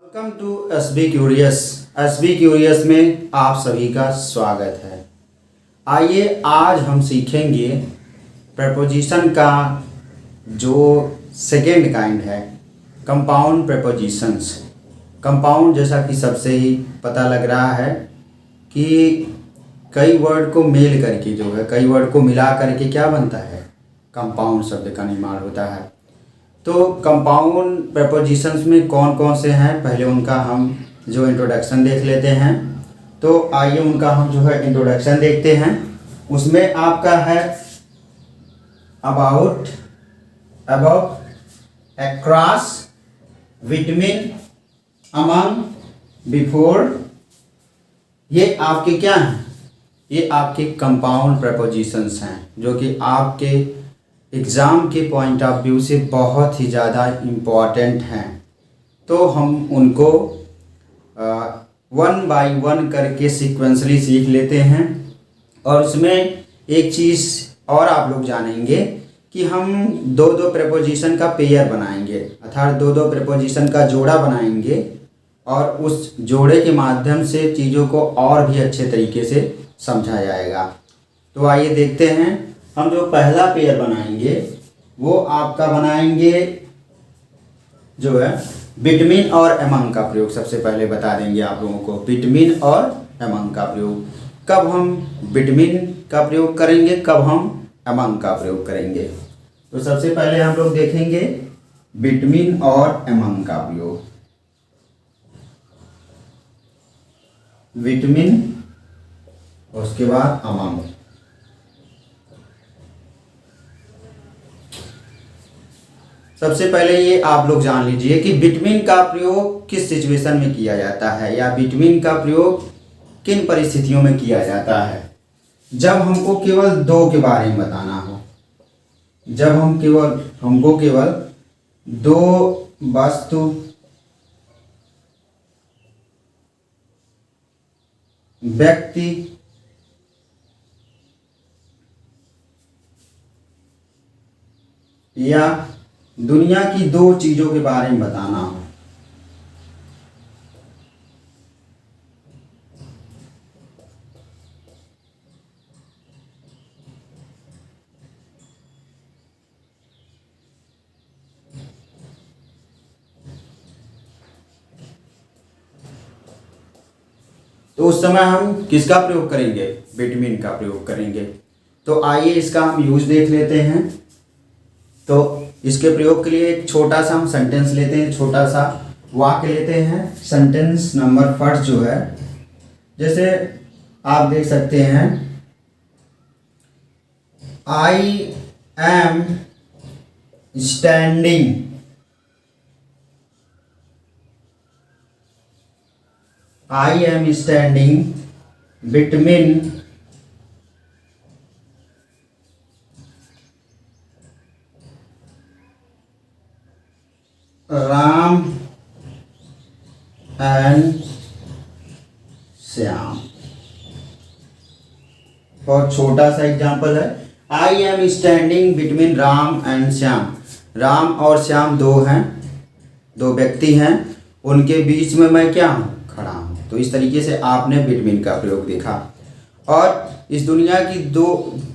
Welcome to S B curious में आप सभी का स्वागत है। आइए आज हम सीखेंगे प्रपोजिशन का जो सेकेंड काइंड है, कंपाउंड प्रपोजिशंस। कंपाउंड जैसा कि सबसे ही पता लग रहा है कि कई वर्ड को मेल करके जो है, कई वर्ड को मिला करके क्या बनता है, कंपाउंड शब्द का निर्माण होता है। तो कंपाउंड प्रपोजिशंस में कौन कौन से हैं, पहले उनका हम जो इंट्रोडक्शन देख लेते हैं। तो आइए उनका हम जो है इंट्रोडक्शन देखते हैं। उसमें आपका है about, above, across, between, among, before. ये आपके क्या हैं? ये आपके कंपाउंड प्रपोजिशंस हैं जो कि आपके एग्ज़ाम के पॉइंट ऑफ व्यू से बहुत ही ज़्यादा इम्पॉर्टेंट हैं। तो हम उनको वन बाय वन करके सीक्वेंसली सीख लेते हैं। और उसमें एक चीज़ और आप लोग जानेंगे कि हम दो दो प्रपोजिशन का पेयर बनाएंगे, अर्थात दो दो प्रपोजिशन का जोड़ा बनाएंगे और उस जोड़े के माध्यम से चीज़ों को और भी अच्छे तरीके से समझा जाएगा। तो आइए देखते हैं। हम जो पहला पेयर बनाएंगे वो आपका बनाएंगे जो है बिटवीन और अमंग का प्रयोग। सबसे पहले बता देंगे आप लोगों को बिटवीन और अमंग का प्रयोग। कब हम बिटवीन का प्रयोग करेंगे, कब हम अमंग का प्रयोग करेंगे। तो सबसे पहले हम लोग देखेंगे बिटवीन और अमंग का प्रयोग। बिटवीन, उसके बाद अमंग। सबसे पहले ये आप लोग जान लीजिए कि बिटवीन का प्रयोग किस सिचुएशन में किया जाता है या बिटवीन का प्रयोग किन परिस्थितियों में किया जाता है। जब हमको केवल दो के बारे में बताना हो, जब हमको केवल दो वस्तु व्यक्ति या दुनिया की दो चीजों के बारे में बताना हो, तो उस समय हम किसका प्रयोग करेंगे, बिटवीन का प्रयोग करेंगे। तो आइए इसका हम यूज देख लेते हैं। तो इसके प्रयोग के लिए एक छोटा सा हम सेंटेंस लेते हैं, छोटा सा वाक्य लेते हैं। सेंटेंस नंबर फर्स्ट जो है, जैसे आप देख सकते हैं, I am standing, I am standing between Ram and Shyam. बहुत छोटा सा एग्जांपल है, I am standing between Ram and Shyam. Ram और श्याम दो हैं, दो व्यक्ति हैं, उनके बीच में मैं क्या हूँ, खड़ा हूँ। तो इस तरीके से आपने बिटवीन का प्रयोग देखा। और इस दुनिया की दो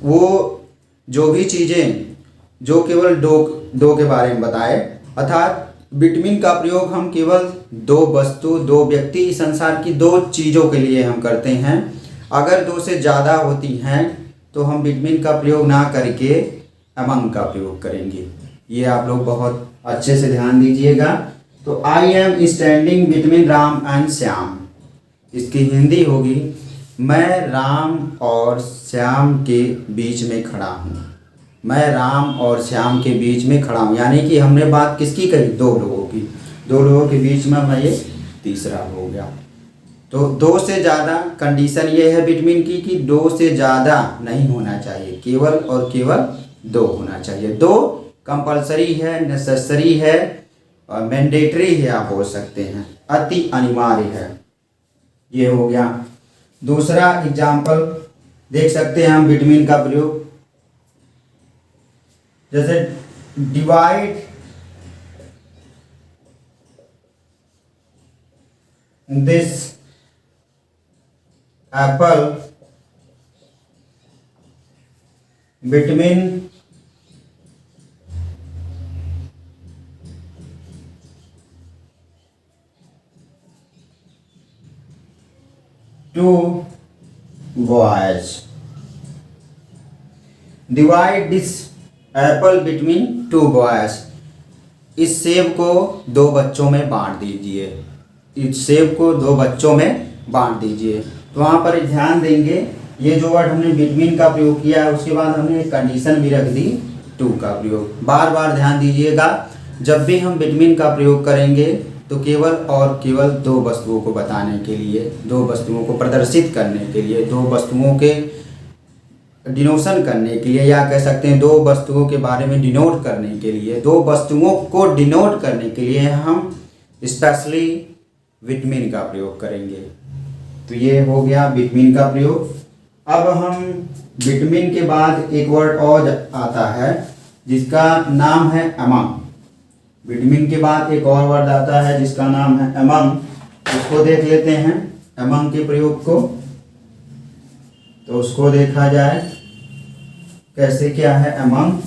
वो जो भी चीज़ें जो केवल दो के बारे में बताए, अर्थात बिटवीन का प्रयोग हम केवल दो वस्तु, दो व्यक्ति, इस संसार की दो चीज़ों के लिए हम करते हैं। अगर दो से ज़्यादा होती हैं तो हम बिटवीन का प्रयोग ना करके अमंग का प्रयोग करेंगे। ये आप लोग बहुत अच्छे से ध्यान दीजिएगा। तो I am standing between Ram and Shyam, इसकी हिंदी होगी मैं राम और श्याम के बीच में खड़ा हूँ। मैं राम और श्याम के बीच में खड़ा हूँ, यानी कि हमने बात किसकी करी, दो लोगों की। दो लोगों के बीच में मैं ये तीसरा हो गया। तो दो से ज़्यादा कंडीशन ये है बिटवीन की कि दो से ज़्यादा नहीं होना चाहिए, केवल और केवल दो होना चाहिए। दो कंपलसरी है, नेसेसरी है और मैंडेटरी है, आप बोल सकते हैं, अति अनिवार्य है। ये हो गया। दूसरा एग्जाम्पल देख सकते हैं हम बिटवीन का प्रयोग, जैसे divide this apple between two boys. Divide this apple between two boys. इस सेब को दो बच्चों में बांट दीजिए। इस सेब को दो बच्चों में बांट दीजिए। तो वहाँ पर ध्यान देंगे, ये जो वर्ड हमने बिटवीन का प्रयोग किया है उसके बाद हमने एक कंडीशन भी रख दी टू का प्रयोग। बार बार ध्यान दीजिएगा, जब भी हम बिटवीन का प्रयोग करेंगे तो केवल और केवल दो वस्तुओं को बताने के लिए, दो वस्तुओं को प्रदर्शित करने के लिए, दो वस्तुओं के डिनोशन करने के लिए, या कह सकते हैं दो वस्तुओं के बारे में डिनोट करने के लिए, दो वस्तुओं को डिनोट करने के लिए हम स्पेशली बिटवीन का प्रयोग करेंगे। तो ये हो गया बिटवीन का प्रयोग। अब हम बिटवीन के बाद एक वर्ड और आता है जिसका नाम है अमंग। बिटवीन के बाद एक और वर्ड आता है जिसका नाम है अमंग। उसको देख लेते हैं अमंग के प्रयोग को। तो उसको देखा जाए कैसे क्या है अमंग।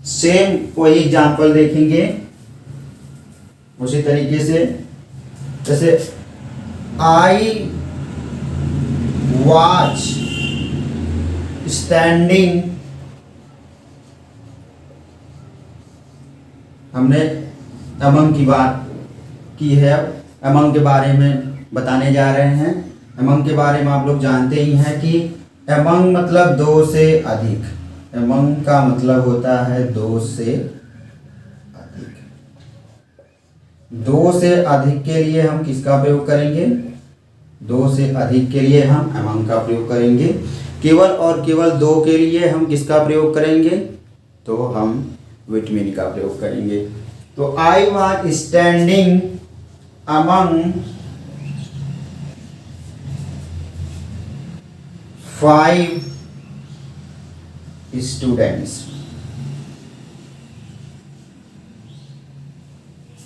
सेम वही एग्जाम्पल देखेंगे उसी तरीके से, जैसे आई वॉच स्टैंडिंग, हमने अमंग की बात की है। अमंग के बारे में बताने जा रहे हैं। अमंग के बारे में आप लोग जानते ही हैं कि अमंग मतलब दो से अधिक। अमंग का मतलब होता है दो से अधिक। दो से अधिक के लिए हम किसका प्रयोग करेंगे? दो से अधिक के लिए हम अमंग का प्रयोग करेंगे। केवल और केवल दो के लिए हम किसका प्रयोग करेंगे? तो हम बिटवीन का प्रयोग करेंगे। तो I was standing among 5 students.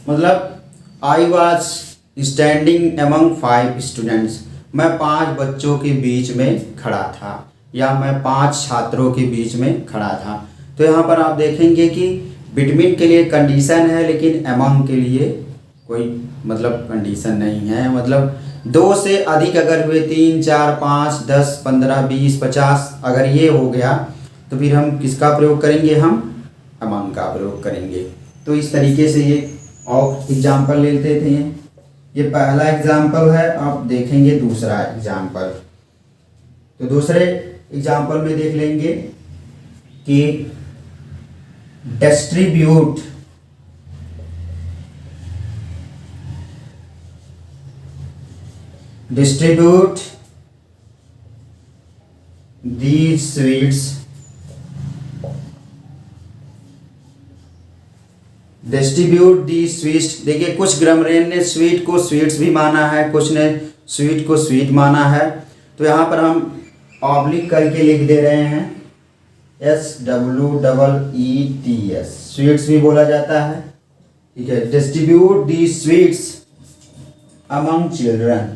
मतलब I was standing among 5 students, मैं 5 बच्चों के बीच में खड़ा था, या मैं 5 छात्रों के बीच में खड़ा था। तो यहाँ पर आप देखेंगे कि बिटवीन के लिए कंडीशन है, लेकिन अमंग के लिए कोई मतलब कंडीशन नहीं है। मतलब दो से अधिक अगर हुए, 3, 4, 5, 10, 15, 20, 50 अगर ये हो गया तो फिर हम किसका प्रयोग करेंगे? हम अमंग का प्रयोग करेंगे। तो इस तरीके से ये और एग्जाम्पल लेते थे। ये पहला एग्जाम्पल है। आप देखेंगे दूसरा एग्जाम्पल। तो दूसरे एग्जाम्पल में देख लेंगे कि distribute these sweets, distribute the sweets. देखिए कुछ ग्रामरियन ने स्वीट को स्वीट्स भी माना है, कुछ ने स्वीट को स्वीट माना है। तो यहाँ पर हम ऑब्लिक करके लिख दे रहे हैं SWEETS, स्वीट्स भी बोला जाता है। ठीक है, डिस्ट्रीब्यूट दी स्वीट्स अमंग चिल्ड्रन।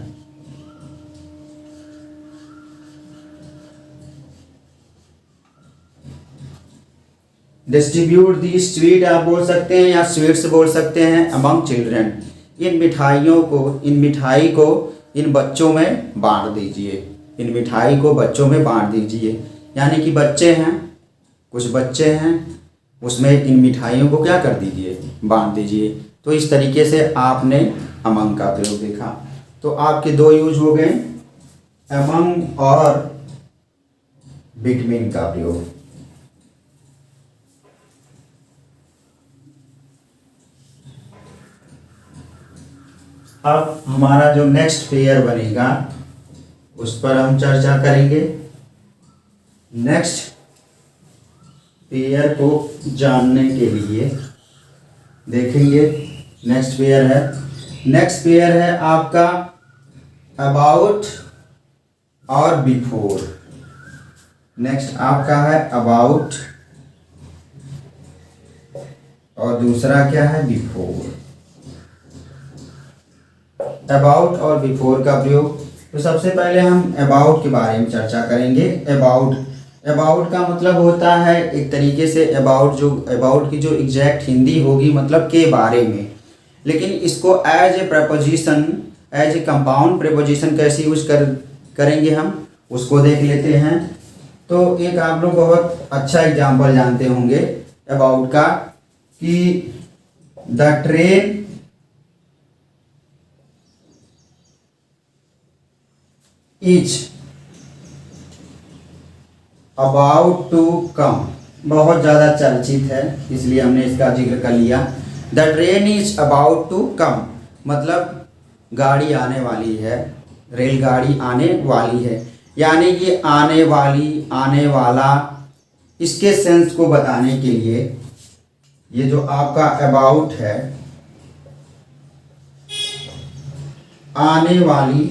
डिस्ट्रीब्यूट दी स्वीट आप बोल सकते हैं या स्वीट्स बोल सकते हैं अमंग चिल्ड्रन। इन मिठाइयों को, इन मिठाई को इन बच्चों में बांट दीजिए। इन मिठाई को बच्चों में बांट दीजिए, यानी कि बच्चे हैं, कुछ बच्चे हैं, उसमें इन मिठाइयों को क्या कर दीजिए? बांट दीजिए। तो इस तरीके से आपने अमंग का प्रयोग देखा। तो आपके दो यूज हो गए, अमंग और बिटवीन का प्रयोग। अब हमारा जो नेक्स्ट पेयर बनेगा उस पर हम चर्चा करेंगे। नेक्स्ट पेयर को जानने के लिए देखेंगे। नेक्स्ट पेयर है आपका अबाउट और बिफोर। नेक्स्ट आपका है अबाउट और दूसरा क्या है, बिफोर। अबाउट और बिफोर का प्रयोग। तो सबसे पहले हम अबाउट के बारे में चर्चा करेंगे। अबाउट का मतलब होता है एक तरीके से अबाउट की जो एग्जैक्ट हिंदी होगी मतलब के बारे में, लेकिन इसको as a proposition, as a compound preposition कैसे यूज करेंगे हम उसको देख लेते हैं। तो एक आप लोग बहुत अच्छा एग्जाम्पल जानते होंगे अबाउट का कि the train is about to come, बहुत ज़्यादा चर्चित है इसलिए हमने इसका जिक्र कर लिया। The train is about to come मतलब गाड़ी आने वाली है, रेलगाड़ी आने वाली है, यानी कि आने वाली, आने वाला, इसके सेंस को बताने के लिए ये जो आपका अबाउट है, आने वाली,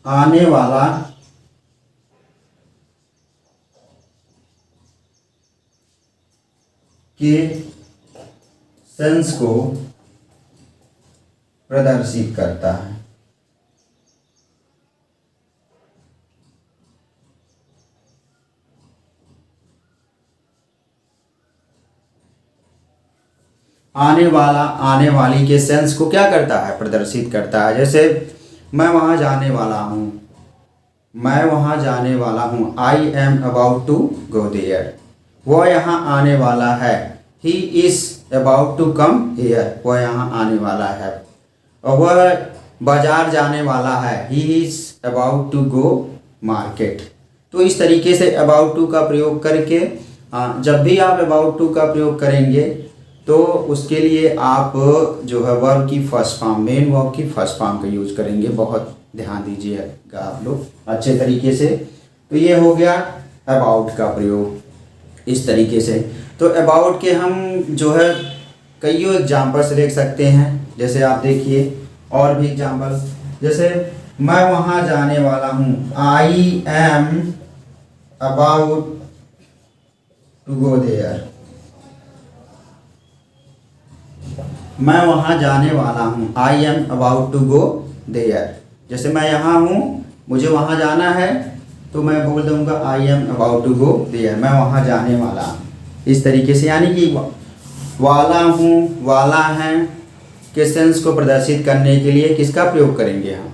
आने वाला, के सेंस को प्रदर्शित करता है। आने वाला, आने वाली के सेंस को क्या करता है, प्रदर्शित करता है। जैसे मैं वहाँ जाने वाला हूँ, मैं वहाँ जाने वाला हूँ, I am about to go there. वह यहाँ आने वाला है, he is about to come here, वह यहाँ आने वाला है। और वह बाजार जाने वाला है, he is about to go market. तो इस तरीके से अबाउट टू का प्रयोग करके जब भी आप अबाउट टू का प्रयोग करेंगे तो उसके लिए आप जो है वर्ब की फर्स्ट फॉर्म, मेन वर्ब की फर्स्ट फॉर्म का यूज करेंगे। बहुत ध्यान दीजिएगा आप लोग अच्छे तरीके से। तो ये हो गया अबाउट का प्रयोग इस तरीके से। तो अबाउट के हम जो है कईयों एग्जाम्पल्स देख सकते हैं। जैसे आप देखिए और भी एग्जाम्पल, जैसे मैं वहाँ जाने वाला हूँ, I am about to go there. मैं वहाँ जाने वाला हूँ, I am about to go there. जैसे मैं यहाँ हूँ, मुझे वहाँ जाना है, तो मैं बोल दूँगा I am about to go there, मैं वहाँ जाने वाला हूँ। इस तरीके से यानी कि वाला हूँ, वाला है के सेंस को प्रदर्शित करने के लिए किसका प्रयोग करेंगे हम,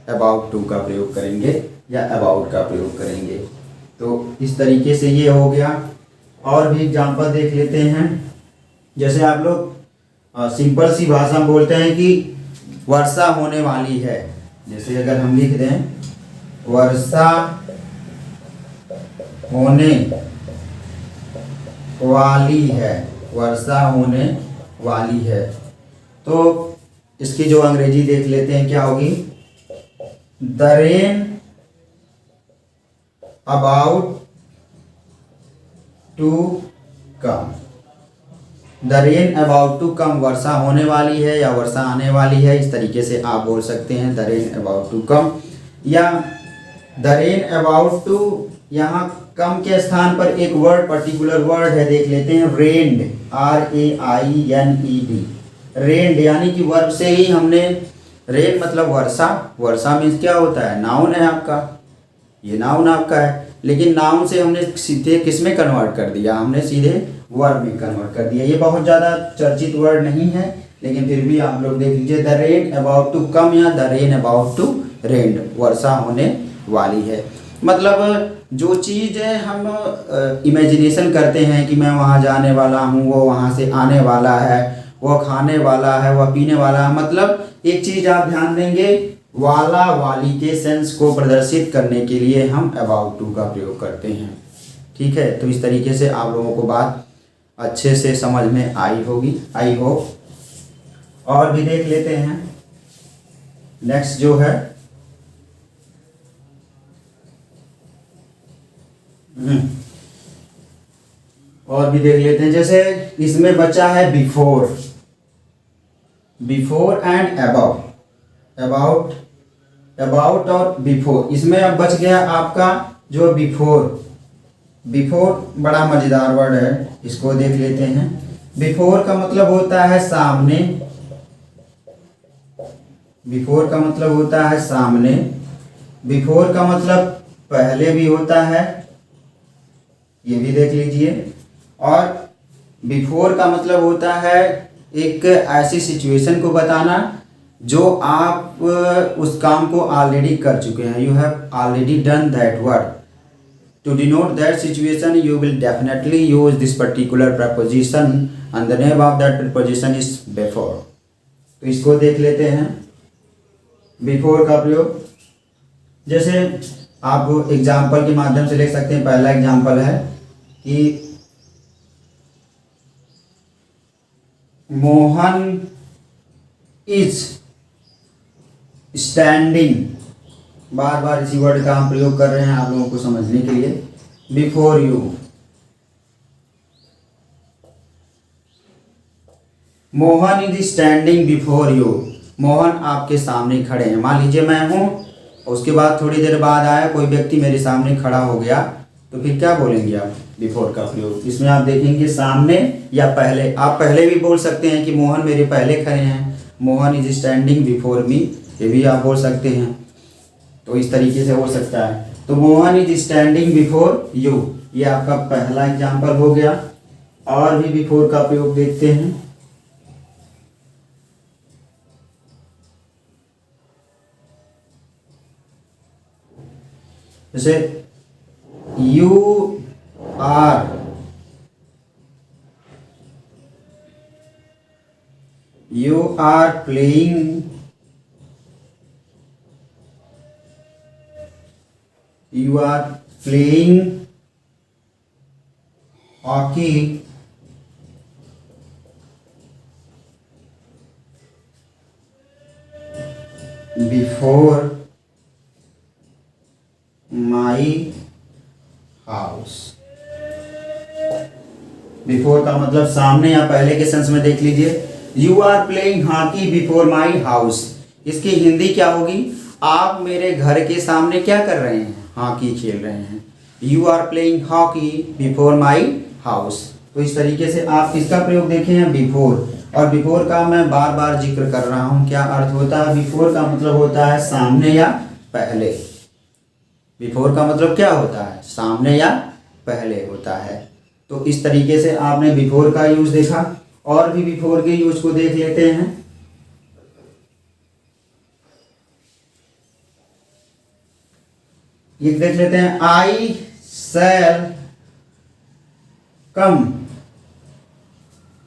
अबाउट टू का प्रयोग करेंगे या अबाउट का प्रयोग करेंगे। तो इस तरीके से ये हो गया। और भी एग्जाम्पल देख लेते हैं। जैसे आप लोग सिंपल सी भाषा में बोलते हैं कि वर्षा होने वाली है। जैसे अगर हम लिख दें वर्षा होने वाली है, वर्षा होने वाली है, तो इसकी जो अंग्रेजी देख लेते हैं क्या होगी, the rain about to come. The rain about to come, वर्षा होने वाली है या वर्षा आने वाली है, इस तरीके से आप बोल सकते हैं the rain about to come. या द रेन अबाउट टू, यहाँ कम के स्थान पर एक वर्ड, पर्टिकुलर वर्ड है, देख लेते हैं रेन्ड, RAINED। रेन्ड यानी कि वर्ब से ही हमने, रेन मतलब वर्षा, वर्षा मीन्स क्या होता है, नाउन है आपका, ये नाउन आपका है, लेकिन नाउन से हमने सीधे किस में कन्वर्ट कर दिया, हमने सीधे वर्ब में कन्वर्ट कर दिया। ये बहुत ज़्यादा चर्चित वर्ड नहीं है, लेकिन फिर भी आप लोग देख लीजिए, the rain about to come या the rain about to rained, वर्षा होने वाली है। मतलब जो चीज़ हम इमेजिनेशन करते हैं कि मैं वहाँ जाने वाला हूँ, वो वहाँ से आने वाला है, वह खाने वाला है, वह पीने वाला है, मतलब एक चीज़ आप ध्यान देंगे, वाला वाली के सेंस को प्रदर्शित करने के लिए हम अबाउट टू का प्रयोग करते हैं। ठीक है, तो इस तरीके से आप लोगों को बात अच्छे से समझ में आई होगी, आई होप। और भी देख लेते हैं। नेक्स्ट जो है और भी देख लेते हैं। जैसे इसमें बचा है before, before and about, about और बिफोर। इसमें अब बच गया आपका जो बिफोर, बिफोर बड़ा मज़ेदार वर्ड है, इसको देख लेते हैं। बिफोर का मतलब होता है सामने। बिफोर का मतलब होता है सामने। बिफोर का मतलब पहले भी होता है, ये भी देख लीजिए। और बिफोर का मतलब होता है एक ऐसी सिचुएशन को बताना जो आप उस काम को ऑलरेडी कर चुके हैं। You have already done that work. To denote that situation, you will definitely use this particular preposition, and the name of that preposition is before. तो इसको देख लेते हैं before का प्रयोग। जैसे आप एग्जाम्पल के माध्यम से लिख सकते हैं। पहला एग्जाम्पल है कि मोहन इज स्टैंडिंग, बार बार इसी वर्ड का हम प्रयोग कर रहे हैं आप लोगों को समझने के लिए। Before you, Mohan is standing before you. Mohan आपके सामने खड़े हैं। मान लीजिए मैं हूं, उसके बाद थोड़ी देर बाद आया कोई व्यक्ति मेरे सामने खड़ा हो गया, तो फिर क्या बोलेंगे आप? बिफोर का प्रयोग। इसमें आप देखेंगे सामने या पहले। आप पहले भी बोल सकते हैं कि मोहन मेरे पहले खड़े हैं, Mohan is standing before me, ये भी आप बोल सकते हैं। तो इस तरीके से हो सकता है। तो Mohan is standing before you, ये आपका पहला एग्जाम्पल हो गया। और भी बिफोर का प्रयोग देखते हैं। जैसे you are playing hockey before my house। Before का मतलब सामने या पहले के सेंस में देख लीजिए। You are playing hockey before my house, इसकी हिंदी क्या होगी? आप मेरे घर के सामने क्या कर रहे हैं? हॉकी खेल रहे हैं। You are playing hockey before my house. तो इस तरीके से आप इसका प्रयोग देखे हैं बिफोर। और बिफोर का मैं बार बार जिक्र कर रहा हूं, क्या अर्थ होता है? बिफोर का मतलब होता है सामने या पहले। बिफोर का मतलब क्या होता है? सामने या पहले होता है। तो इस तरीके से आपने बिफोर का यूज देखा। और भी बिफोर के यूज को देख लेते हैं। ये देख लेते हैं। I shall come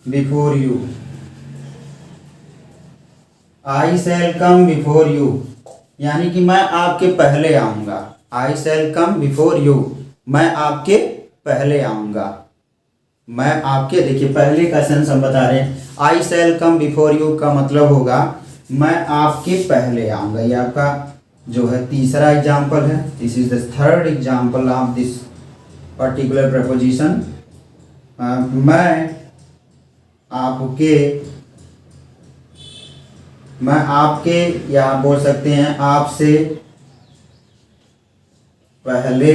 before you. I shall come before you, यानी कि मैं आपके पहले आऊंगा। आई शैल कम बिफोर यू, मैं आपके पहले आऊंगा। मैं आपके, देखिए पहले का सेंस हम बता रहे हैं। I shall come before you का मतलब होगा मैं आपके पहले आऊंगा। ये आपका जो है तीसरा एग्जाम्पल है। This is the third example of this particular preposition. मैं आपके या आप बोल सकते हैं आपसे पहले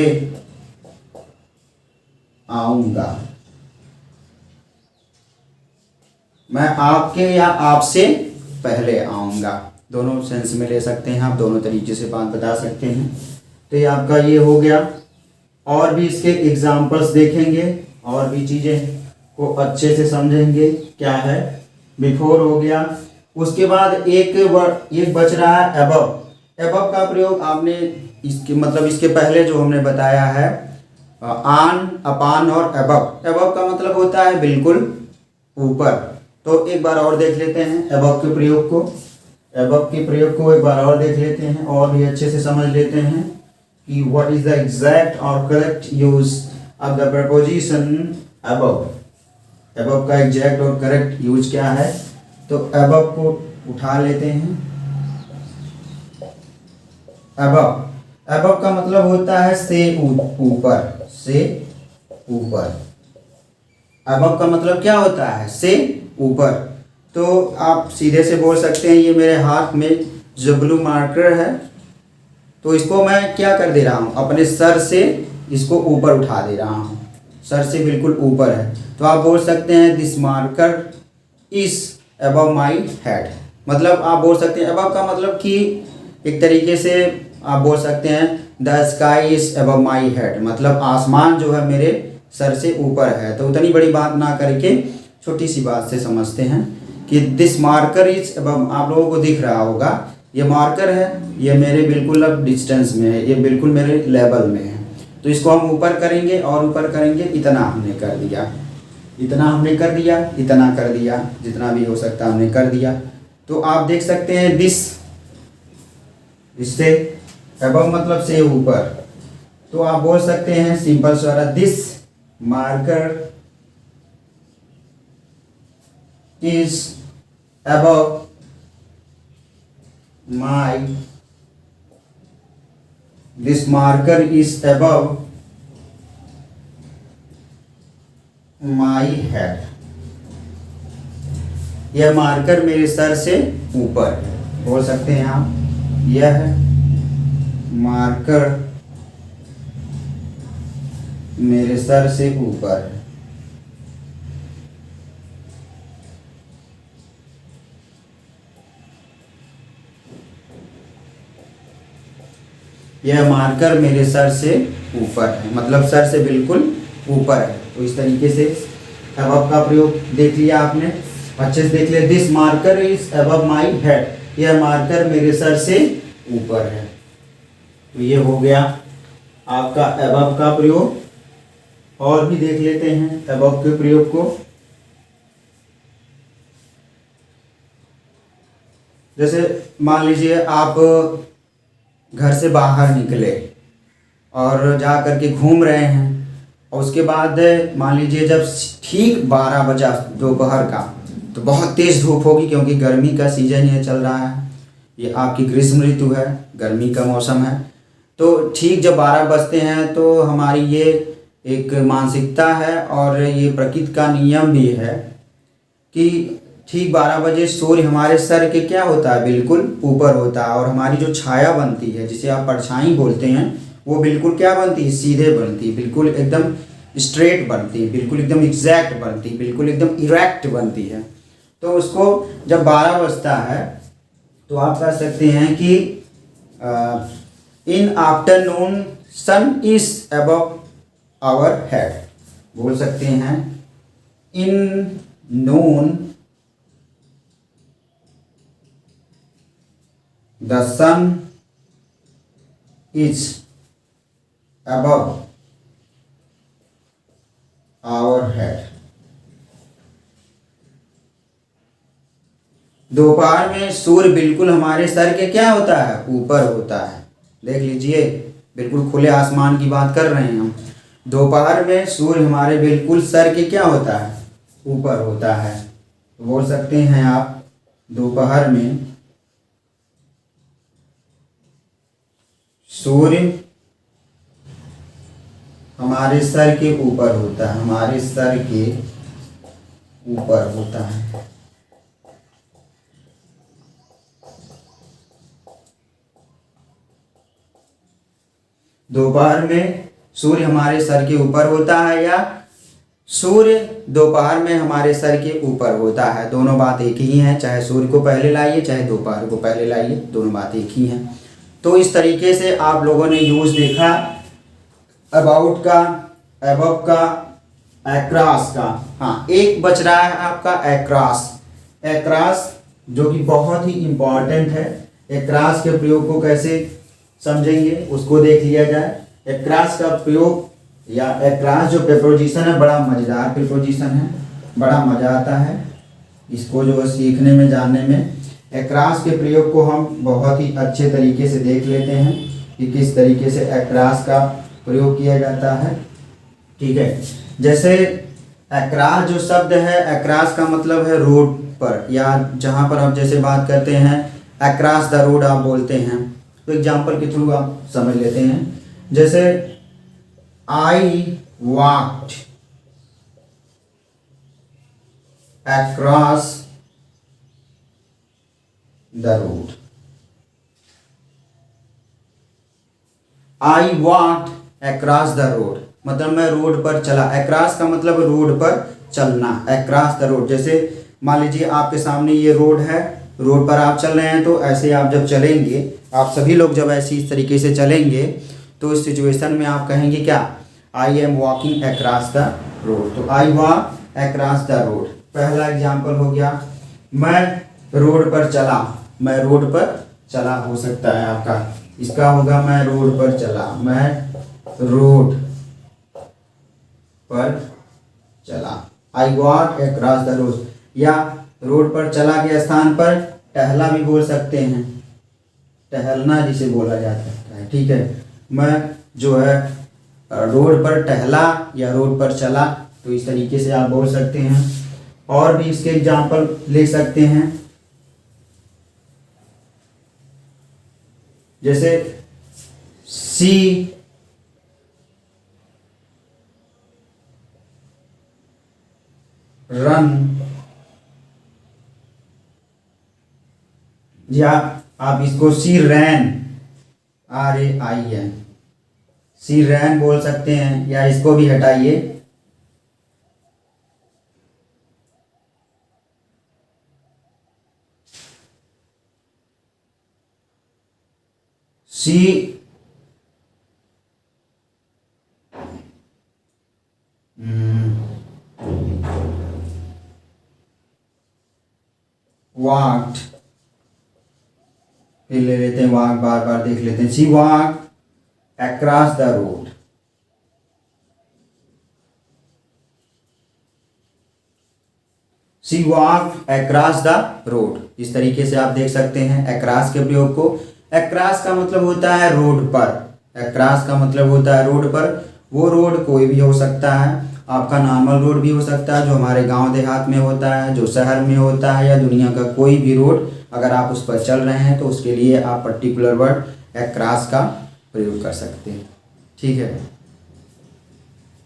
आऊंगा। मैं आपके या आपसे पहले आऊंगा, दोनों सेंस में ले सकते हैं आप, दोनों तरीके से बात बता सकते हैं। तो ये आपका ये हो गया। और भी इसके एग्जाम्पल्स देखेंगे और भी चीज़ें को अच्छे से समझेंगे क्या है। बिफोर हो गया, उसके बाद एक बच रहा है अबव। अबव का प्रयोग आपने इसके मतलब इसके पहले जो हमने बताया है ऑन, अपान और अबव। अबव का मतलब होता है बिल्कुल ऊपर। तो एक बार और देख लेते हैं अबव के प्रयोग को। अबव के प्रयोग को एक बार और देख लेते हैं और भी अच्छे से समझ लेते हैं कि व्हाट इज द एग्जैक्ट और correct use of the preposition above. Above का एग्जैक्ट और करेक्ट यूज क्या है? तो अबव को उठा लेते हैं। अबव का मतलब होता है से ऊपर, से ऊपर। अबव का मतलब क्या होता है? से ऊपर। तो आप सीधे से बोल सकते हैं ये मेरे हाथ में जो ब्लू मार्कर है, तो इसको मैं क्या कर दे रहा हूँ? अपने सर से इसको ऊपर उठा दे रहा हूँ, सर से बिल्कुल ऊपर है। तो आप बोल सकते हैं this marker is above my head. मतलब आप बोल सकते हैं अबव का मतलब कि एक तरीके से आप बोल सकते हैं the sky is above my head, मतलब आसमान जो है मेरे सर से ऊपर है। तो उतनी बड़ी बात ना करके छोटी सी बात से समझते हैं कि दिस मार्कर इज अबव, आप लोगों को दिख रहा होगा ये मार्कर है, ये मेरे बिल्कुल अब डिस्टेंस में है, ये बिल्कुल मेरे लेवल में है। तो इसको हम ऊपर करेंगे और ऊपर करेंगे, इतना हमने कर दिया, इतना हमने कर दिया, इतना कर दिया, जितना भी हो सकता हमने कर दिया। तो आप देख सकते हैं दिस, इससे अबव मतलब से ऊपर, तो आप बोल सकते हैं सिंपल सा this marker is above my this marker is above my head। यह मार्कर मेरे सर से ऊपर है, बोल सकते हैं आप यह मार्कर मेरे सर से ऊपर है। यह मार्कर मेरे सर से ऊपर है, मतलब सर से बिल्कुल ऊपर है। तो इस तरीके से अबव का प्रयोग देख लिया आपने, अच्छे से देख लिया। This marker is above my head, यह मार्कर मेरे सर से ऊपर है। तो ये हो गया आपका अबव का प्रयोग। और भी देख लेते हैं अबव के प्रयोग को। जैसे मान लीजिए आप घर से बाहर निकले और जा कर के घूम रहे हैं, और उसके बाद मान लीजिए जब ठीक 12 बजा दोपहर का, तो बहुत तेज़ धूप होगी क्योंकि गर्मी का सीजन ये चल रहा है, ये आपकी ग्रीष्म ऋतु है, गर्मी का मौसम है। तो ठीक जब 12 बजते हैं तो हमारी ये एक मानसिकता है और ये प्रकृति का नियम भी है कि ठीक 12 बजे सूर्य हमारे सर के क्या होता है, बिल्कुल ऊपर होता है, और हमारी जो छाया बनती है जिसे आप परछाई बोलते हैं, वो बिल्कुल क्या बनती है, सीधे बनती है, बिल्कुल एकदम स्ट्रेट बनती है, बिल्कुल एकदम एग्जैक्ट बनती है, बिल्कुल एकदम इरेक्ट बनती है। तो उसको जब 12 बजता है तो आप कह सकते हैं कि in afternoon sun is above our head, बोल सकते हैं इन नून the sun is above our head। दोपहर में सूर्य बिल्कुल हमारे सर के क्या होता है, ऊपर होता है। देख लीजिए, बिल्कुल खुले आसमान की बात कर रहे हैं हम। दोपहर में सूर्य हमारे बिल्कुल सर के क्या होता है, ऊपर होता है। तो बोल सकते हैं आप दोपहर में सूर्य हमारे सर के ऊपर होता है, हमारे सर के ऊपर होता है। दोपहर में सूर्य हमारे सर के ऊपर होता है, या सूर्य दोपहर में हमारे सर के ऊपर होता है, दोनों बात एक ही है। चाहे सूर्य को पहले लाइए चाहे दोपहर को पहले लाइए, दोनों बात एक ही हैं। तो इस तरीके से आप लोगों ने यूज देखा अबाउट का, अबव का, अक्रॉस का। हाँ, एक बच रहा है आपका अक्रॉस। अक्रॉस जो कि बहुत ही इम्पॉर्टेंट है। अक्रॉस के प्रयोग को कैसे समझेंगे उसको देख लिया जाए। अक्रॉस का प्रयोग या अक्रॉस जो प्रीपोजिशन है, बड़ा मज़ेदार प्रीपोजिशन है, बड़ा मज़ा आता है इसको जो सीखने में, जानने में। अक्रॉस के प्रयोग को हम बहुत ही अच्छे तरीके से देख लेते हैं कि किस तरीके से अक्रॉस का प्रयोग किया जाता है। ठीक है, जैसे अक्रॉस जो शब्द है, अक्रॉस का मतलब है रोड पर, या जहाँ पर आप जैसे बात करते हैं अक्रॉस द रोड आप बोलते हैं। तो एग्जाम्पल के थ्रू आप समझ लेते हैं। जैसे I walked across the road। I walked across the road, मतलब मैं रोड पर चला। अक्रॉस का मतलब रोड पर चलना, अक्रॉस द रोड। जैसे मान लीजिए आपके सामने ये रोड है, रोड पर आप चल रहे हैं, तो ऐसे आप जब चलेंगे, आप सभी लोग जब ऐसे इस तरीके से चलेंगे, तो इस सिचुएशन में आप कहेंगे क्या, I am walking across the road. तो I walk across the road. पहला एग्जाम्पल हो गया, मैं रोड पर चला। मैं रोड पर चला हो सकता है आपका, इसका होगा मैं रोड पर चला, मैं रोड पर चला, आई वॉक अक्रॉस द रोड। या रोड पर चला के स्थान पर टहला भी बोल सकते हैं, टहलना जिसे बोला जाता है, ठीक है। मैं जो है रोड पर टहला या रोड पर चला, तो इस तरीके से आप बोल सकते हैं। और भी इसके एग्जाम्पल ले सकते हैं, जैसे सी रन, या आप इसको सी रैन, RAIN, सी रैन बोल सकते हैं। या इसको भी हटाइए, सी वॉक्ड, फिर ले लेते हैं वॉक, बार बार देख लेते हैं। She walk across the road, she walk across the road. इस तरीके से आप देख सकते हैं अक्रॉस के प्रयोग को। अक्रॉस का मतलब होता है रोड पर, अक्रॉस का मतलब होता है रोड पर। वो रोड कोई भी हो सकता है, आपका नॉर्मल रोड भी हो सकता है जो हमारे गांव देहात में होता है, जो शहर में होता है, या दुनिया का कोई भी रोड, अगर आप उस पर चल रहे हैं तो उसके लिए आप पर्टिकुलर वर्ड अक्रॉस का प्रयोग कर सकते हैं, ठीक है।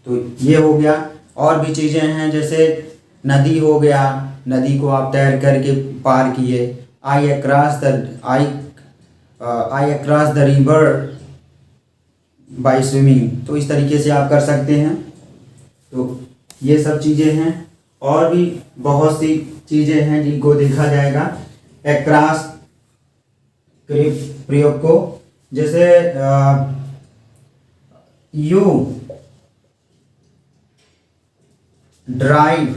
तो ये हो गया। और भी चीज़ें हैं, जैसे नदी हो गया, नदी को आप तैर करके पार किए, I across the river by swimming. तो इस तरीके से आप कर सकते हैं। तो ये सब चीज़ें हैं, और भी बहुत सी चीज़ें हैं जिनको देखा जाएगा अक्रॉस के प्रयोग को। जैसे you drive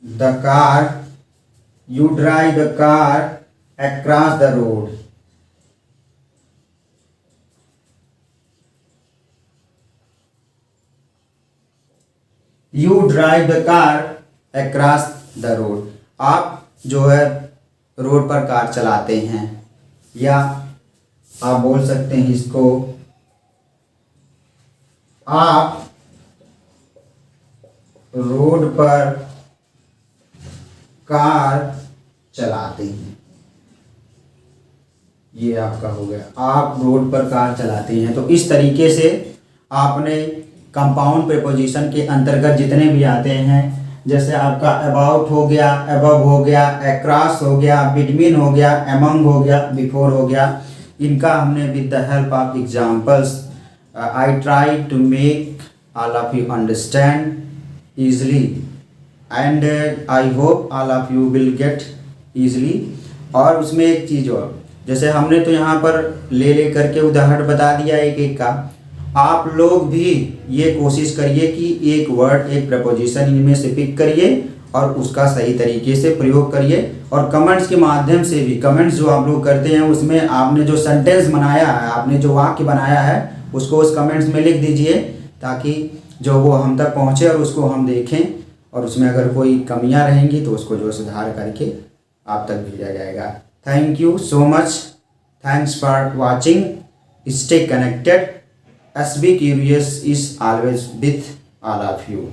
the car, you drive the car across the road। You drive the car across the road। आप जो है रोड पर कार चलाते हैं। या आप बोल सकते हैं इसको, आप रोड पर कार चलाते हैं। ये आपका हो गया, आप रोड पर कार चलाते हैं। तो इस तरीके से आपने कंपाउंड प्रीपोजिशन के अंतर्गत जितने भी आते हैं, जैसे आपका अबाउट हो गया, अबव हो गया, अक्रॉस हो गया, बिटवीन हो गया, अमंग हो गया, बिफोर हो गया, इनका हमने with the help of examples I try to make all of you understand easily and I hope all of you will get easily। और उसमें एक चीज़ और, जैसे हमने तो यहाँ पर ले करके उदाहरण बता दिया एक एक का, आप लोग भी ये कोशिश करिए कि एक वर्ड, एक प्रपोजिशन इनमें से पिक करिए और उसका सही तरीके से प्रयोग करिए। और कमेंट्स के माध्यम से भी, कमेंट्स जो आप लोग करते हैं उसमें आपने जो सेंटेंस बनाया है, आपने जो वाक्य बनाया है, उसको उस कमेंट्स में लिख दीजिए, ताकि जो वो हम तक पहुँचे और उसको हम देखें, और उसमें अगर कोई कमियां रहेंगी तो उसको जो सुधार करके आप तक भेजा जाएगा। Thank you so much, thanks for watching, stay connected, SB Curious is always with all of you।